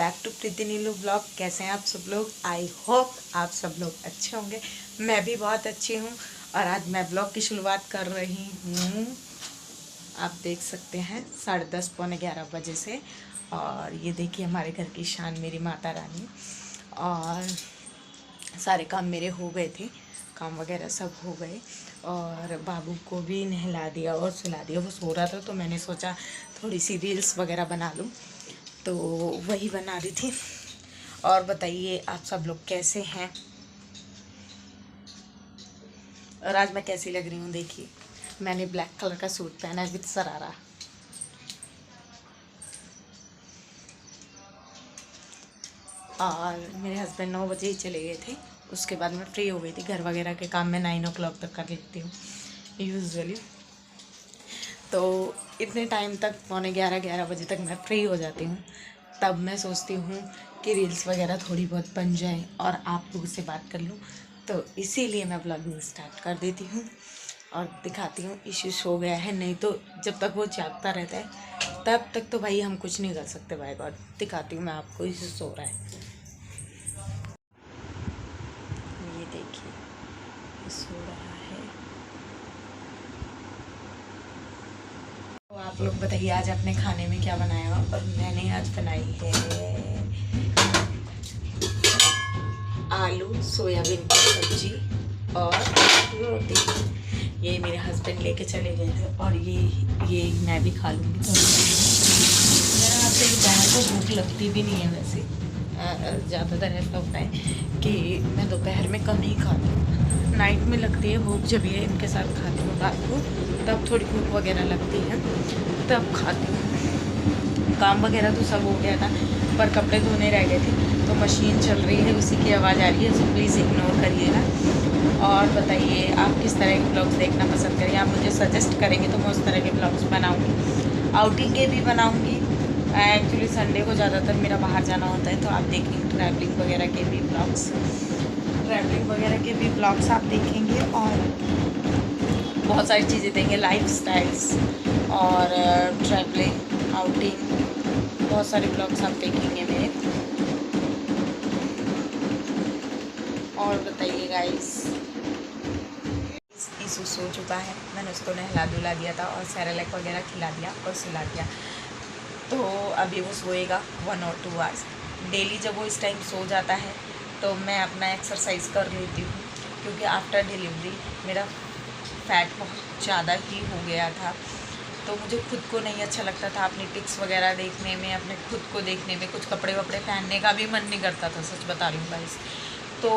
Back to Preeti Neelu blog. कैसे हैं आप सब लोग? आई होप आप सब लोग अच्छे होंगे। मैं भी बहुत अच्छी हूँ और आज मैं ब्लॉग की शुरुआत कर रही हूँ। आप देख सकते हैं 10:30 पौने 11 बजे से। और ये देखिए हमारे घर की शान मेरी माता रानी। और सारे काम मेरे हो गए थे, काम वगैरह सब हो गए और बाबू को भी नहला दिया और सुला दिया। वो सो रहा था तो मैंने सोचा थोड़ी सी रील्स वगैरह बना लूँ, तो वही बना रही थी। और बताइए आप सब लोग कैसे हैं और आज मैं कैसी लग रही हूँ। देखिए मैंने ब्लैक कलर का सूट पहना है विद सरारा। और मेरे हस्बैंड 9 बजे ही चले गए थे, उसके बाद मैं फ्री हो गई थी। घर वगैरह के काम मैं 9 o'clock तक कर लेती हूँ यूजुअली। तो इतने टाइम तक पौने 11 बजे तक मैं फ्री हो जाती हूँ। तब मैं सोचती हूँ कि रील्स वगैरह थोड़ी बहुत बन जाए और आप लोगों से बात कर लूँ, तो इसीलिए मैं ब्लॉगिंग स्टार्ट कर देती हूँ और दिखाती हूँ। इशू सो गया है, नहीं तो जब तक वो जागता रहता है तब तक तो भाई हम कुछ नहीं कर सकते। बाय गॉड, दिखाती हूँ मैं आपको। इशू सो रहा है, ये देखिए सो रहा है। तो आप लोग बताइए आज अपने खाने में क्या बनाया? और मैंने आज बनाई है आलू सोयाबीन की सब्जी और रोटी। ये मेरे हस्बैंड लेके चले गए थे और ये मैं भी खा लूँगी। तो मेरा आपसे दोपहर को भूख लगती भी नहीं है वैसे। ज़्यादातर ऐसा होता है कि मैं दोपहर में कम ही खाती हूँ, नाइट में लगती है भूख। जब ये इनके साथ खाती हूँ रात को तब थोड़ी भूख वगैरह लगती है, तब खाती हूँ। काम वगैरह तो सब हो गया था पर कपड़े धोने रह गए थे, तो मशीन चल रही है, उसी की आवाज़ आ रही है, तो प्लीज़ इग्नोर करिएगा। और बताइए आप किस तरह के ब्लॉग्स देखना पसंद करेंगे। आप मुझे सजेस्ट करेंगे तो मैं उस तरह के ब्लॉग्स बनाऊँगी, आउटिंग के भी बनाऊँगी। एक्चुअली संडे को ज़्यादातर मेरा बाहर जाना होता है, तो आप देखेंगे ट्रैवलिंग वगैरह के भी ब्लॉग्स आप देखेंगे और बहुत सारी चीज़ें देंगे, लाइफ स्टाइल्स और ट्रैवलिंग आउटिंग, बहुत सारे ब्लॉग्स आप देखेंगे मेरे। और बताइए गाइस, ईशु सो चुका है, मैंने उसको नहला धुला दिया था और सेरेलैक वगैरह खिला दिया और सुला दिया। तो अभी वो सोएगा 1 और 2 आवर्स डेली। जब वो इस टाइम सो जाता है तो मैं अपना एक्सरसाइज कर लेती हूँ, क्योंकि आफ्टर डिलीवरी मेरा फैट बहुत ज़्यादा ही हो गया था। तो मुझे खुद को नहीं अच्छा लगता था अपनी पिक्स वगैरह देखने में, अपने खुद को देखने में। कुछ कपड़े वपड़े पहनने का भी मन नहीं करता था, सच बता रही हूँ गाइस। तो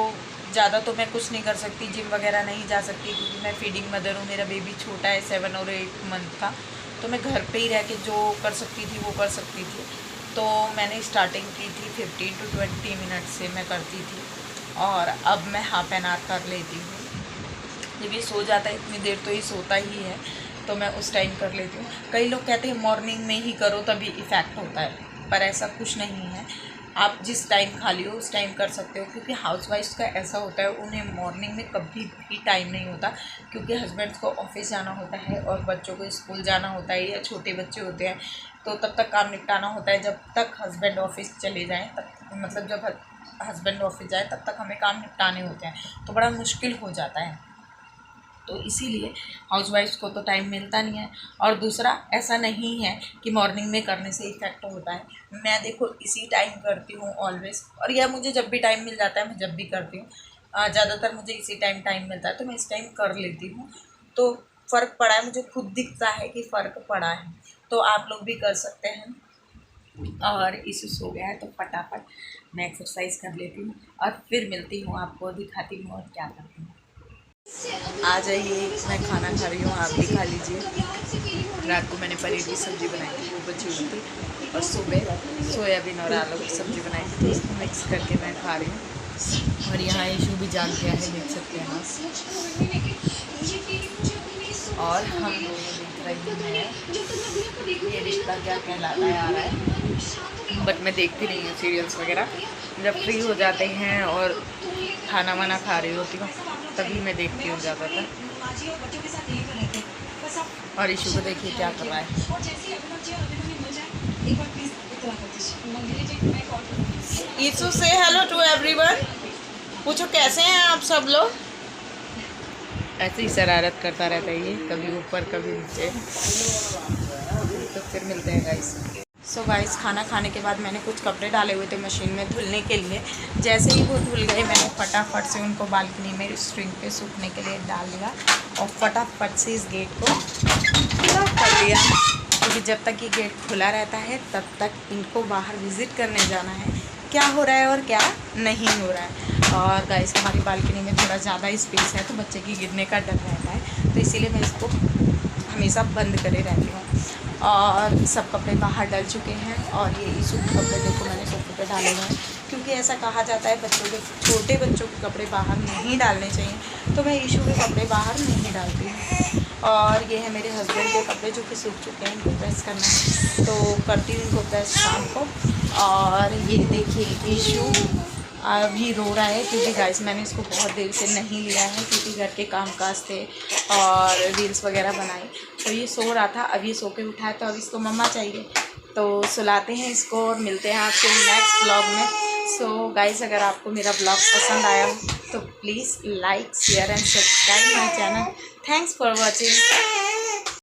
ज़्यादा तो मैं कुछ नहीं कर सकती, जिम वगैरह नहीं जा सकती, क्योंकि मैं फीडिंग मदर हूँ। मेरा बेबी छोटा है, 7 और 8 मंथ का। तो मैं घर पे ही रह के जो कर सकती थी वो कर सकती थी। तो मैंने स्टार्टिंग की थी 15 to 20 मिनट से मैं करती थी, और अब मैं हाफ एन आवर कर लेती हूँ। जब ये सो जाता है, इतनी देर तो ये सोता ही है, तो मैं उस टाइम कर लेती हूँ। कई लोग कहते हैं मॉर्निंग में ही करो तभी इफ़ेक्ट होता है, पर ऐसा कुछ नहीं है। आप जिस टाइम खाली हो उस टाइम कर सकते हो, क्योंकि हाउसवाइफ्स का ऐसा होता है, उन्हें मॉर्निंग में कभी भी टाइम नहीं होता, क्योंकि हस्बैंड्स को ऑफिस जाना होता है और बच्चों को स्कूल जाना होता है, या छोटे बच्चे होते हैं तो तब तक काम निपटाना होता है। जब तक हस्बैंड ऑफिस चले जाएँ, तब मतलब जब हस्बैंड ऑफिस जाए तब तक हमें काम निपटाने होते हैं, तो बड़ा मुश्किल हो जाता है। तो इसीलिए हाउसवाइफ्स को तो टाइम मिलता नहीं है। और दूसरा, ऐसा नहीं है कि मॉर्निंग में करने से इफ़ेक्ट होता है। मैं देखो इसी टाइम करती हूँ ऑलवेज़, और यह मुझे जब भी टाइम मिल जाता है मैं जब भी करती हूँ। ज़्यादातर मुझे इसी टाइम मिलता है, तो मैं इस टाइम कर लेती हूँ। तो फ़र्क पड़ा है, मुझे खुद दिखता है कि फ़र्क पड़ा है, तो आप लोग भी कर सकते हैं। और इशू सो गया है तो फटाफट मैं एक्सरसाइज कर लेती हूँ और फिर मिलती हूँ आपको, दिखाती हूँ और क्या करती हूँ। आ जाइए, मैं खाना खा रही हूँ, आप भी खा लीजिए। रात को मैंने पनीर की सब्ज़ी बनाई थी, वो बची हुई थी, और सुबह सोयाबीन और आलू की सब्ज़ी बनाई थी, तो इसको मिक्स करके मैं खा रही हूँ। और यहाँ इशू भी जाग गया है, देख सकते हैं आप। और हम लोग देख रही हैं ये रिश्ता क्या कहलाता है आ रहा है, बट मैं देखती नहीं हूँ सीरियल्स वगैरह। जब फ्री हो जाते हैं और खाना वाना खा रही होती हूँ तभी मैं देखती हूँ ज़्यादातर। और इशू को देखिए क्या कर रहा है। ईशु से हेलो टू एवरीवन। पूछो कैसे हैं आप सब लोग। ऐसे ही शरारत करता रहता है ये, कभी ऊपर कभी नीचे। तो फिर मिलते हैं गाइस। सो गाइस, खाना खाने के बाद मैंने कुछ कपड़े डाले हुए थे मशीन में धुलने के लिए। जैसे ही वो धुल गए मैंने फटाफट से उनको बालकनी में स्ट्रिंग पे सूखने के लिए डाल दिया और फटाफट से इस गेट को लॉक कर दिया, क्योंकि जब तक ये गेट खुला रहता है तब तक इनको बाहर विज़िट करने जाना है, क्या हो रहा है और क्या नहीं हो रहा है। और गाइस, हमारी बालकनी में थोड़ा ज़्यादा स्पेस है तो बच्चे की गिरने का डर रहता है, तो इसीलिए मैं इसको हमेशा बंद करे रहती हूँ। और सब कपड़े बाहर डल चुके हैं और ये ईशू के कपड़े देखो मैंने सोफे पे डाले हुए हैं, क्योंकि ऐसा कहा जाता है छोटे बच्चों के कपड़े बाहर नहीं डालने चाहिए, तो मैं ईशू के कपड़े बाहर नहीं डालती हूँ। और ये है मेरे हस्बैंड के कपड़े जो कि सूख चुके हैं, इनको प्रेस करना है तो करती हूँ इनको प्रेस शाम को। और ये देखिए ईशू अभी रो रहा है, क्योंकि गाइस मैंने इसको बहुत देर से नहीं लिया है, क्योंकि घर के कामकाज थे और रील्स वगैरह बनाई, तो ये सो रहा था। अब ये सो के उठा है तो अब इसको मम्मा चाहिए, तो सुलाते हैं इसको और मिलते हैं आपसे नेक्स्ट ब्लॉग में। सो गाइस, अगर आपको मेरा ब्लॉग पसंद आया हो तो please like share and subscribe my channel. Thanks for watching.